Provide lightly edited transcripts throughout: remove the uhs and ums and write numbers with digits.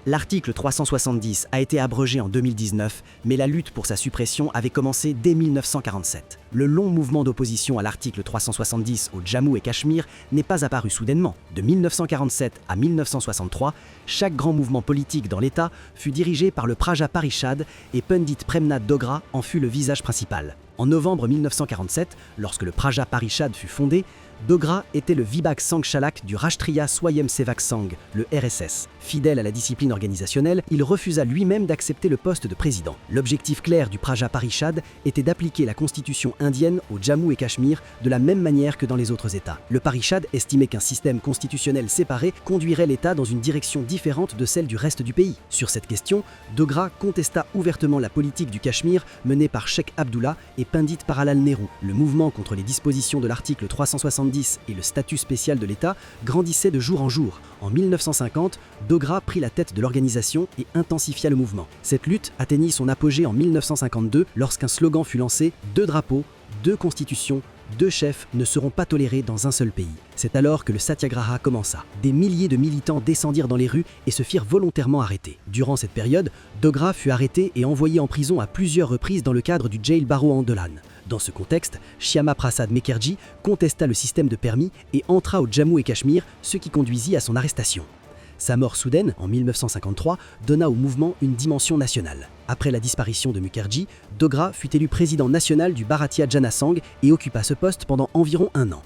L'article 370 a été abrogé en 2019, mais la lutte pour sa suppression avait commencé dès 1947. Le long mouvement d'opposition à l'article 370 au Jammu et Cachemire n'est pas apparu soudainement. De 1947 à 1963, chaque grand mouvement politique dans l'État fut dirigé par le Praja Parishad et Pandit Premnath Dogra en fut le visage principal. En novembre 1947, lorsque le Praja Parishad fut fondé, Dogra était le Vibhag Sangh Chalak du Rashtriya Swayam Sevak Sangh, le RSS. Fidèle à la discipline organisationnelle, il refusa lui-même d'accepter le poste de président. L'objectif clair du Praja Parishad était d'appliquer la constitution indienne au Jammu et Cachemire de la même manière que dans les autres États. Le Parishad estimait qu'un système constitutionnel séparé conduirait l'État dans une direction différente de celle du reste du pays. Sur cette question, Dogra contesta ouvertement la politique du Cachemire menée par Sheikh Abdullah et Pandit Jawaharlal Nehru. Le mouvement contre les dispositions de l'article 370 et le statut spécial de l'État grandissait de jour en jour. En 1950, Dogra prit la tête de l'organisation et intensifia le mouvement. Cette lutte atteignit son apogée en 1952 lorsqu'un slogan fut lancé « Deux drapeaux, deux constitutions, deux chefs ne seront pas tolérés dans un seul pays ». C'est alors que le satyagraha commença. Des milliers de militants descendirent dans les rues et se firent volontairement arrêter. Durant cette période, Dogra fut arrêté et envoyé en prison à plusieurs reprises dans le cadre du Jail Baro Andolan. Dans ce contexte, Shyama Prasad Mukherjee contesta le système de permis et entra au Jammu et Cachemire, ce qui conduisit à son arrestation. Sa mort soudaine, en 1953, donna au mouvement une dimension nationale. Après la disparition de Mukherjee, Dogra fut élu président national du Bharatiya Jana Sangh et occupa ce poste pendant environ un an.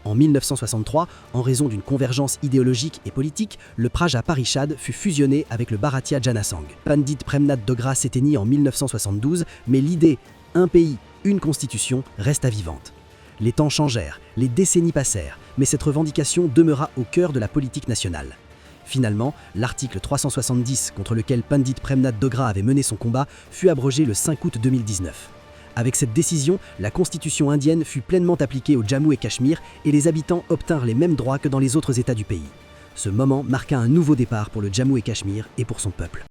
En 1963, en raison d'une convergence idéologique et politique, le Praja Parishad fut fusionné avec le Bharatiya Jana Sangh. Pandit Premnath Dogra s'éteignit en 1972, mais l'idée « un pays, une constitution » resta vivante. Les temps changèrent, les décennies passèrent, mais cette revendication demeura au cœur de la politique nationale. Finalement, l'article 370 contre lequel Pandit Premnath Dogra avait mené son combat fut abrogé le 5 août 2019. Avec cette décision, la constitution indienne fut pleinement appliquée au Jammu et Cachemire et les habitants obtinrent les mêmes droits que dans les autres États du pays. Ce moment marqua un nouveau départ pour le Jammu et Cachemire et pour son peuple.